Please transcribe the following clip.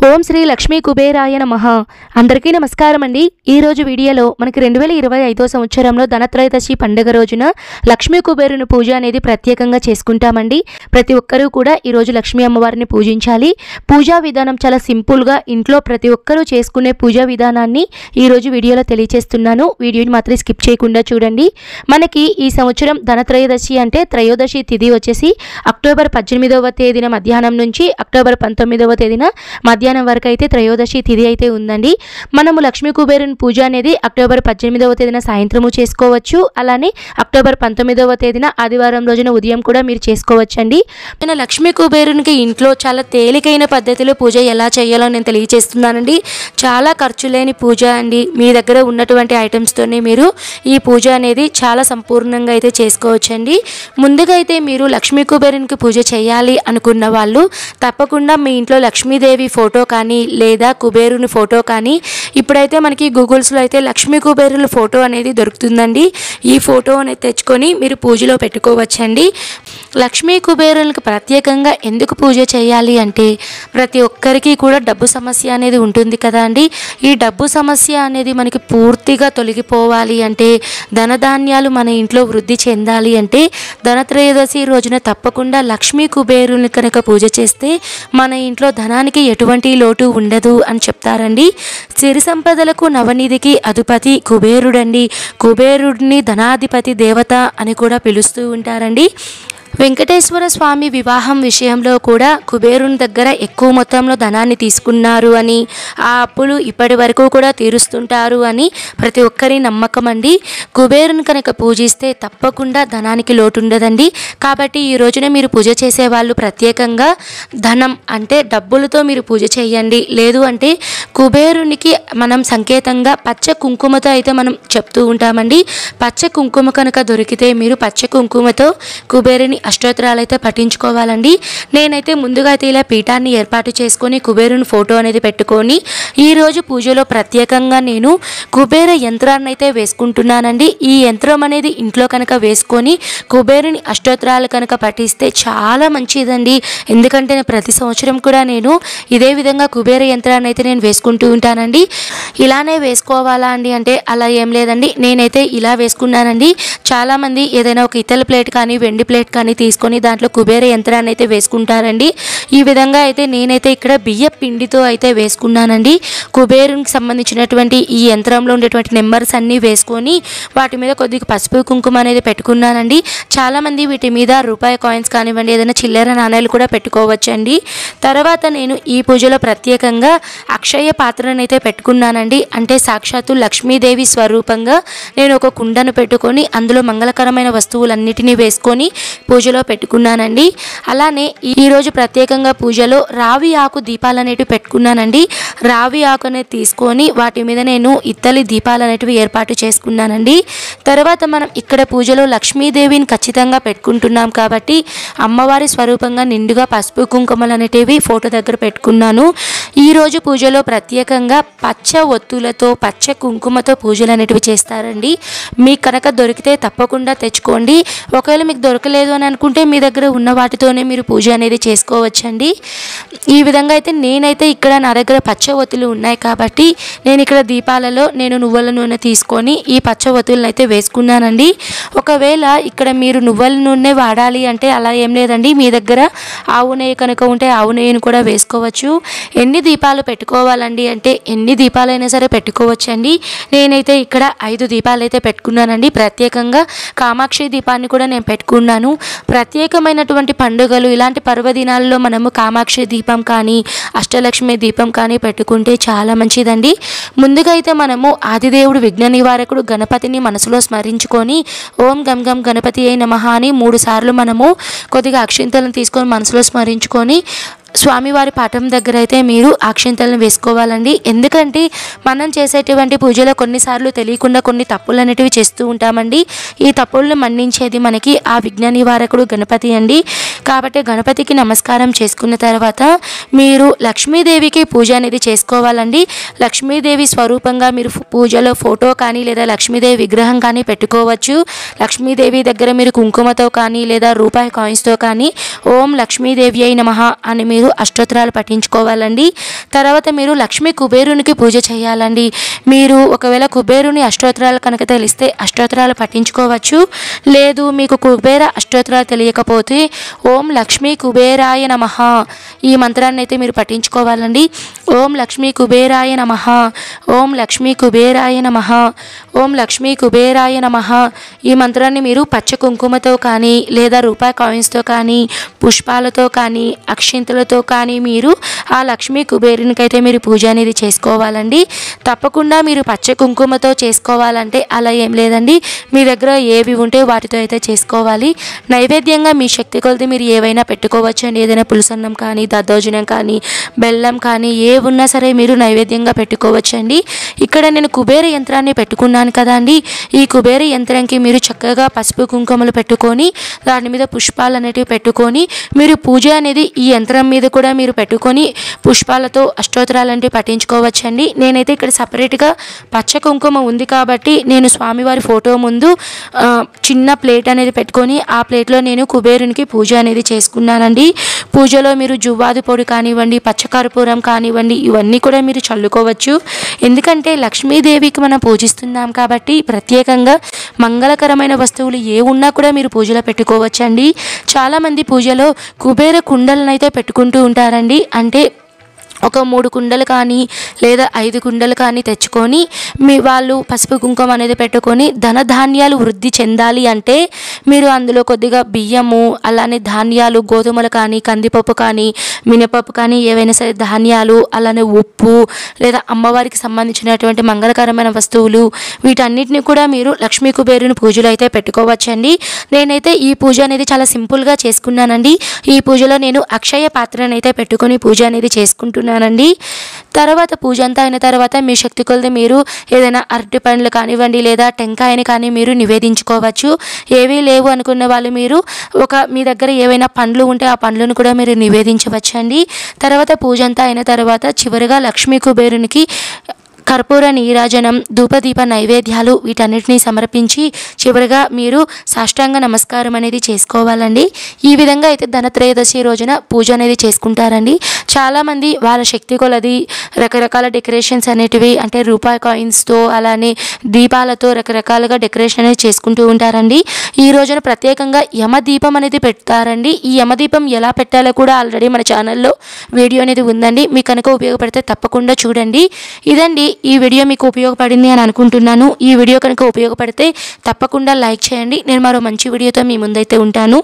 ఓం శ్రీ లక్ష్మీ కుబేరాయ నమః. అందరికీ నమస్కారం అండి. ఈ రోజు వీడియోలో మనకి 2025 సంవత్సరంలో ధనత్రయోదశి పండుగ రోజున లక్ష్మీ కుబేరుని పూజ అనేది ప్రత్యేకంగా చేసుకుంటామండి. ప్రతి ఒక్కరూ కూడా ఈ రోజు లక్ష్మీ అమ్మవారిని పూజించాలి. పూజా విధానం చాలా సింపుల్గా ఇంట్లో ప్రతి ఒక్కరూ చేసుకునే పూజా విధానాన్ని ఈ రోజు వీడియోలో తెలియజేస్తున్నాను. వీడియోని మాత్రం స్కిప్ చేయకుండా చూడండి. మనకి ఈ సంవత్సరం ధనత్రయోదశి అంటే త్రయోదశి తిథి వచ్చేసి అక్టోబర్ 18వ తేదీన మధ్యాహ్నం నుంచి అక్టోబర్ 19వ తేదీన మధ్యాహ్నం వరకు అయితే త్రయోదశి తిథి అయితే ఉందండి. మనము లక్ష్మీ కుబేరుని పూజ అనేది అక్టోబర్ 18వ తేదీన సాయంత్రము చేసుకోవచ్చు. అలానే అక్టోబర్ 19వ తేదీన ఆదివారం రోజున ఉదయం కూడా మీరు చేసుకోవచ్చండి. నేను లక్ష్మీ కుబేరునికి ఇంట్లో చాలా తేలికైన పద్ధతిలో పూజ ఎలా చేయాలో నేను తెలియజేస్తున్నానండి. చాలా ఖర్చు లేని పూజ అండి. మీ దగ్గర ఉన్నటువంటి ఐటమ్స్తోనే మీరు ఈ పూజ అనేది చాలా సంపూర్ణంగా అయితే చేసుకోవచ్చండి. ముందుగా అయితే మీరు లక్ష్మీ కుబేరునికి పూజ చేయాలి అనుకున్న వాళ్ళు తప్పకుండా మీ ఇంట్లో లక్ష్మీదేవి ఫోటో కానీ లేదా కుబేరుని ఫోటో కానీ ఇప్పుడైతే మనకి గూగుల్స్లో అయితే లక్ష్మీ కుబేరుల ఫోటో అనేది దొరుకుతుందండి. ఈ ఫోటో అనేది తెచ్చుకొని మీరు పూజలో పెట్టుకోవచ్చండి. లక్ష్మీ కుబేరులకు ప్రత్యేకంగా ఎందుకు పూజ చేయాలి అంటే ప్రతి ఒక్కరికి కూడా డబ్బు సమస్య అనేది ఉంటుంది కదా అండి. ఈ డబ్బు సమస్య అనేది మనకి పూర్తిగా తొలగిపోవాలి అంటే ధనధాన్యాలు మన ఇంట్లో వృద్ధి చెందాలి అంటే ధనత్రయోదశి రోజున తప్పకుండా లక్ష్మీ కుబేరుని కనుక పూజ చేస్తే మన ఇంట్లో ధనానికి ఎటువంటి లోటు ఉండదు అని చెప్తారండి. సిరి సంపదలకు నవనిధికి అధిపతి కుబేరుడండి. కుబేరుడిని ధనాధిపతి దేవత అని కూడా పిలుస్తూ ఉంటారండి. వెంకటేశ్వర స్వామి వివాహం విషయంలో కూడా కుబేరుని దగ్గర ఎక్కువ మొత్తంలో ధనాన్ని తీసుకున్నారు అని ఆ అప్పులు ఇప్పటి వరకు కూడా తీరుస్తుంటారు అని ప్రతి ఒక్కరి నమ్మకం అండి. కుబేరుని కనుక పూజిస్తే తప్పకుండా ధనానికి లోటు ఉండదండి. కాబట్టి ఈ రోజున మీరు పూజ చేసే వాళ్ళు ప్రత్యేకంగా ధనం అంటే డబ్బులతో మీరు పూజ చేయండి. లేదు అంటే కుబేరునికి మనం సంకేతంగా పచ్చ కుంకుమతో అయితే మనం చెప్తూ ఉంటామండి. పచ్చ కుంకుమ కనుక దొరికితే మీరు పచ్చ కుంకుమతో కుబేరుని అష్టోత్తరాలు అయితే పఠించుకోవాలండి. నేనైతే ముందుగా అయితే ఇలా పీఠాన్ని ఏర్పాటు చేసుకొని కుబేరుని ఫోటో అనేది పెట్టుకొని ఈరోజు పూజలో ప్రత్యేకంగా నేను కుబేర యంత్రాన్ని అయితే వేసుకుంటున్నానండి. ఈ యంత్రం అనేది ఇంట్లో కనుక వేసుకొని కుబేరుని అష్టోత్తరాలు కనుక పఠిస్తే చాలా మంచిదండి. ఎందుకంటే ప్రతి సంవత్సరం కూడా నేను ఇదే విధంగా కుబేర యంత్రాన్ని అయితే నేను వేసుకుంటూ ఉంటానండి. ఇలానే వేసుకోవాలా అండి అంటే అలా ఏం లేదండి. నేనైతే ఇలా వేసుకున్నానండి. చాలామంది ఏదైనా ఒక ఇత్తల ప్లేట్ కానీ వెండి ప్లేట్ కానీ తీసుకొని దాంట్లో కుబేర యంత్రాన్ని అయితే వేసుకుంటారండి. ఈ విధంగా అయితే నేనైతే ఇక్కడ బియ్య పిండితో అయితే వేసుకున్నానండి. కుబేరునికి సంబంధించినటువంటి ఈ యంత్రంలో ఉండేటువంటి నెంబర్స్ అన్నీ వేసుకొని వాటి మీద కొద్దిగా పసుపు కుంకుమ అనేది పెట్టుకున్నానండి. చాలామంది వీటి మీద రూపాయి కాయిన్స్ కానివ్వండి ఏదైనా చిల్లర నాణ్యాలు కూడా పెట్టుకోవచ్చండి. తర్వాత నేను ఈ పూజలో ప్రత్యేకంగా అక్షయ పాత్రను అయితే పెట్టుకున్నానండి. అంటే సాక్షాత్తు లక్ష్మీదేవి స్వరూపంగా నేను ఒక కుండను పెట్టుకొని అందులో మంగళకరమైన వస్తువులన్నిటినీ వేసుకొని పూజలో పెట్టుకున్నానండి. అలానే ఈరోజు ప్రత్యేకంగా పూజలో రావి ఆకు దీపాలు అనేటివి పెట్టుకున్నానండి. రావి ఆకు అనేది తీసుకొని వాటి మీద నేను ఇత్తలి దీపాలు అనేటివి ఏర్పాటు చేసుకున్నానండి. తర్వాత మనం ఇక్కడ పూజలో లక్ష్మీదేవిని ఖచ్చితంగా పెట్టుకుంటున్నాం కాబట్టి అమ్మవారి స్వరూపంగా నిండుగా పసుపు కుంకుమలు అనేటివి ఫోటో దగ్గర పెట్టుకున్నాను. ఈరోజు పూజలో ప్రత్యేకంగా పచ్చ ఒత్తులతో పచ్చ కుంకుమతో పూజలు అనేటివి చేస్తారండి. మీకు కనుక దొరికితే తప్పకుండా తెచ్చుకోండి. ఒకవేళ మీకు దొరకలేదు అని అనుకుంటే మీ దగ్గర ఉన్న వాటితోనే మీరు పూజ అనేది చేసుకోవచ్చండి. ఈ విధంగా అయితే నేనైతే ఇక్కడ నా దగ్గర పచ్చ ఒత్తులు ఉన్నాయి కాబట్టి నేను ఇక్కడ దీపాలలో నేను నువ్వుల నూనె తీసుకొని ఈ పచ్చ ఒత్తులను అయితే వేసుకున్నానండి. ఒకవేళ ఇక్కడ మీరు నువ్వుల నూనె వాడాలి అంటే అలా ఏం లేదండి. మీ దగ్గర ఆవు నెయ్యి కనుక ఉంటే ఆవు నెయ్యిని కూడా వేసుకోవచ్చు. ఎన్ని దీపాలు పెట్టుకోవాలండి అంటే ఎన్ని దీపాలైనా సరే పెట్టుకోవచ్చండి. నేనైతే ఇక్కడ 5 దీపాలు అయితే పెట్టుకున్నానండి. ప్రత్యేకంగా కామాక్షి దీపాన్ని కూడా నేను పెట్టుకున్నాను. ప్రత్యేకమైనటువంటి పండుగలు ఇలాంటి పర్వదినాల్లో మనము కామాక్షి దీపం కానీ అష్టలక్ష్మి దీపం కానీ పెట్టుకుంటే చాలా మంచిదండి. ముందుగా అయితే మనము ఆదిదేవుడు విఘ్న నివారకుడు గణపతిని మనసులో స్మరించుకొని ఓం గం గం గణపతి అయి నమః అని 3 సార్లు మనము కొద్దిగా అక్షింతలను తీసుకొని మనసులో స్మరించుకొని స్వామివారి పాఠం దగ్గర అయితే మీరు అక్షింతలను వేసుకోవాలండి. ఎందుకంటే మనం చేసేటువంటి పూజలో కొన్నిసార్లు తెలియకుండా కొన్ని తప్పులు అనేటివి చేస్తూ ఉంటామండి. ఈ తప్పులను మన్నించేది మనకి ఆ విఘ్న నివారకుడు గణపతి అండి. కాబట్టి గణపతికి నమస్కారం చేసుకున్న తర్వాత మీరు లక్ష్మీదేవికి పూజ అనేది చేసుకోవాలండి. లక్ష్మీదేవి స్వరూపంగా మీరు పూజలో ఫోటో కానీ లేదా లక్ష్మీదేవి విగ్రహం కానీ పెట్టుకోవచ్చు. లక్ష్మీదేవి దగ్గర మీరు కుంకుమతో కానీ లేదా రూపాయి కాయిన్స్తో కానీ ఓం లక్ష్మీదేవి అయి నమః అని మీరు మీరు అష్టోత్తరాలు పఠించుకోవాలండి. తర్వాత మీరు లక్ష్మీ కుబేరునికి పూజ చేయాలండి. మీరు ఒకవేళ కుబేరుని అష్టోత్తరాలు కనుక తెలిస్తే అష్టోత్తరాలు పఠించుకోవచ్చు. లేదు మీకు కుబేర అష్టోత్తరాలు తెలియకపోతే ఓం లక్ష్మీ కుబేరాయ నమః ఈ మంత్రాన్ని అయితే మీరు పఠించుకోవాలండి. ఓం లక్ష్మీ కుబేరాయ నమః, ఓం లక్ష్మీ కుబేరాయ నమః, ఓం లక్ష్మీ కుబేరాయ నమః ఈ మంత్రాన్ని మీరు పచ్చ కుంకుమతో కానీ లేదా రూపాయి కాయిన్స్తో కానీ పుష్పాలతో కానీ అక్షింతలతో కానీ మీరు ఆ లక్ష్మీ కుబేరునికైతే మీరు పూజ అనేది చేసుకోవాలండి. తప్పకుండా మీరు పచ్చ కుంకుమతో చేసుకోవాలంటే అలా ఏం లేదండి, మీ దగ్గర ఏవి ఉంటే వాటితో అయితే చేసుకోవాలి. నైవేద్యంగా మీ శక్తి కొలది మీరు ఏవైనా పెట్టుకోవచ్చండి. ఏదైనా పులుసన్నం కానీ దద్దోజనం కానీ బెల్లం కానీ ఏ ఉన్నా సరే మీరు నైవేద్యంగా పెట్టుకోవచ్చండి. ఇక్కడ నేను కుబేర యంత్రాన్ని పెట్టుకున్నాను కదండి, ఈ కుబేర యంత్రంకి మీరు చక్కగా పసుపు కుంకుమలు పెట్టుకొని దాని మీద పుష్పాలు అనేటివి పెట్టుకొని మీరు పూజ అనేది ఈ యంత్రం మీద కూడా మీరు పెట్టుకొని పుష్పాలతో అష్టోత్తరాలు అంటే పఠించుకోవచ్చండి. నేనైతే ఇక్కడ సపరేట్గా పచ్చ కుంకుమ ఉంది కాబట్టి నేను స్వామివారి ఫోటో ముందు చిన్న ప్లేట్ అనేది పెట్టుకొని ఆ ప్లేట్లో నేను కుబేరునికి పూజ అనేది చేసుకున్నానండి. పూజలో మీరు జువ్వాది పొడి కానివ్వండి, పచ్చకర్పూరం కానివ్వండి ఇవన్నీ కూడా మీరు చల్లుకోవచ్చు. ఎందుకంటే లక్ష్మీదేవికి మనం పూజిస్తున్నాం కాబట్టి ప్రత్యేకంగా మంగళకరమైన వస్తువులు ఏ ఉన్నా కూడా మీరు పూజలో పెట్టుకోవచ్చండి. చాలామంది పూజలో కుబేర కుండలను అయితే పెట్టుకుంటూ ఉంటారండి. అంటే ఒక 3 కుండలు కానీ లేదా 5 కుండలు కానీ తెచ్చుకొని వాళ్ళు పసుపు కుంకుమ అనేది పెట్టుకొని ధనధాన్యాలు వృద్ధి చెందాలి అంటే మీరు అందులో కొద్దిగా బియ్యము అలానే ధాన్యాలు గోధుమలు కానీ కందిపప్పు కానీ మినపప్పు కానీ ఏవైనా సరే ధాన్యాలు అలానే ఉప్పు లేదా అమ్మవారికి సంబంధించినటువంటి మంగళకరమైన వస్తువులు వీటన్నిటిని కూడా మీరు లక్ష్మీ కుబేరుని పూజలో అయితే పెట్టుకోవచ్చండి. నేనైతే ఈ పూజ అనేది చాలా సింపుల్గా చేసుకున్నానండి. ఈ పూజలో నేను అక్షయ పాత్రను అయితే పెట్టుకొని పూజ అనేది చేసుకుంటున్నానండి. తర్వాత పూజ అంతా అయిన తర్వాత మీ శక్తి కొలది మీరు ఏదైనా అరటి పండ్లు కానివ్వండి లేదా టెంకాయని కానీ మీరు నివేదించుకోవచ్చు. ఏవీ లేవు అనుకున్న వాళ్ళు మీరు మీ దగ్గర ఏవైనా పండ్లు ఉంటే ఆ పండ్లను కూడా మీరు నివేదించవచ్చండి. తర్వాత పూజ అంతా అయిన తర్వాత చివరిగా లక్ష్మీ కుబేరునికి కర్పూర నీరాజనం ధూపదీప నైవేద్యాలు వీటన్నిటిని సమర్పించి చివరిగా మీరు సాష్టాంగ నమస్కారం అనేది చేసుకోవాలండి. ఈ విధంగా అయితే ధనత్రయోదశి రోజున పూజ అనేది చేసుకుంటారండి. చాలామంది వాళ్ళ శక్తి కొలది రకరకాల డెకరేషన్స్ అనేటివి అంటే రూపాయి కాయిన్స్తో అలానే దీపాలతో రకరకాలుగా డెకరేషన్ అనేది చేసుకుంటూ ఉంటారండి. ఈ రోజున ప్రత్యేకంగా యమదీపం అనేది పెడతారండి. ఈ యమదీపం ఎలా పెట్టాలో కూడా ఆల్రెడీ మన ఛానల్లో వీడియో అనేది ఉందండి. మీకు కనుక ఉపయోగపడితే తప్పకుండా చూడండి. ఇదండి ఈ వీడియో మీకు ఉపయోగపడింది అని అనుకుంటున్నాను. ఈ వీడియో కనుక ఉపయోగపడితే తప్పకుండా లైక్ చేయండి. నేను మరో మంచి వీడియోతో మీ ముందైతే ఉంటాను.